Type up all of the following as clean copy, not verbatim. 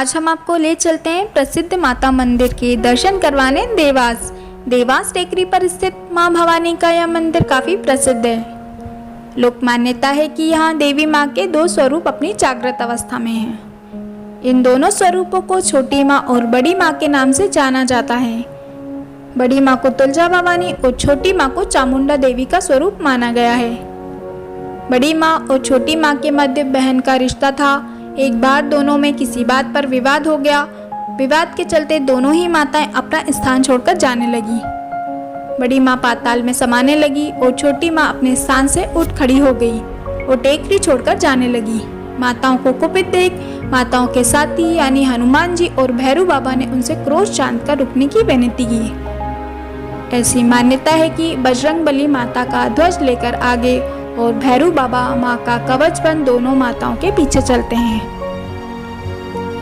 आज हम आपको ले चलते हैं प्रसिद्ध माता मंदिर के दर्शन करवाने देवास। देवास टेकरी पर स्थित मां भवानी का यह मंदिर काफ़ी प्रसिद्ध है। लोक मान्यता है कि यहाँ देवी माँ के दो स्वरूप अपनी जागृत अवस्था में हैं। इन दोनों स्वरूपों को छोटी माँ और बड़ी माँ के नाम से जाना जाता है। बड़ी माँ को तुलजा भवानी और छोटी माँ को चामुंडा देवी का स्वरूप माना गया है। बड़ी माँ और छोटी माँ के मध्य बहन का रिश्ता था। एक बार दोनों में किसी बात पर विवाद हो गया। विवाद के चलते दोनों ही माताएं अपना स्थान छोड़कर जाने लगी। बड़ी माँ पाताल में समाने लगी और छोटी माँ अपने स्थान से उठ खड़ी हो गई और टेकरी छोड़कर जाने लगी। माताओं को कुपित देख माताओं के साथी यानी हनुमान जी और भैरू बाबा ने उनसे क्रोध शांत कर रुकने की विनती की। ऐसी मान्यता है कि बजरंगबली माता का ध्वज लेकर आगे और भैरू बाबा माँ का कवच बंद दोनों माताओं के पीछे चलते हैं।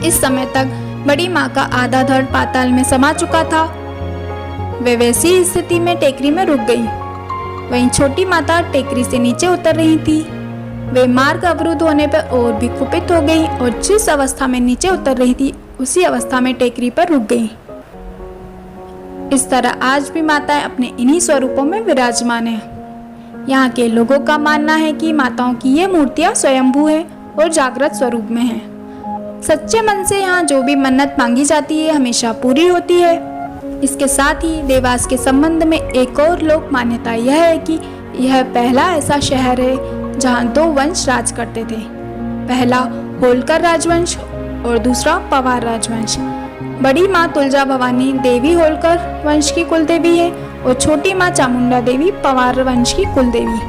इस समय तक बड़ी माँ का आधा धड़ पाताल में समा चुका था। वे वैसी स्थिति में टेकरी में रुक गई। वहीं छोटी माता टेकरी से नीचे उतर रही थी। वे मार्ग अवरुद्ध होने पर और भी कुपित हो गई और जिस अवस्था में नीचे उतर रही थी उसी अवस्था में टेकरी पर रुक गई। इस तरह आज भी माताएं अपने इन्हीं स्वरूपों में विराजमान हैं। यहाँ के लोगों का मानना है कि माताओं की ये मूर्तियाँ स्वयंभू है और जागृत स्वरूप में हैं। सच्चे मन से यहाँ जो भी मन्नत मांगी जाती है हमेशा पूरी होती है। इसके साथ ही देवास के संबंध में एक और लोक मान्यता यह है कि यह पहला ऐसा शहर है जहाँ दो वंश राज करते थे। पहला होलकर राजवंश और दूसरा पवार राजवंश। बड़ी माँ तुलजा भवानी देवी होलकर वंश की कुलदेवी है और छोटी माँ चामुंडा देवी पवार वंश की कुलदेवी।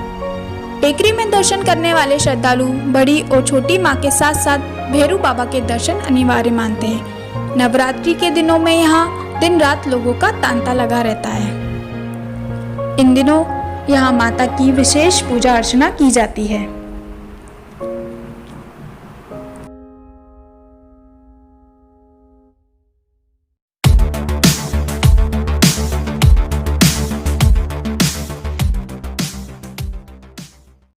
टेकरी में दर्शन करने वाले श्रद्धालु बड़ी और छोटी माँ के साथ साथ भैरू बाबा के दर्शन अनिवार्य मानते हैं। नवरात्रि के दिनों में यहाँ दिन रात लोगों का तांता लगा रहता है। इन दिनों यहाँ माता की विशेष पूजा अर्चना की जाती है।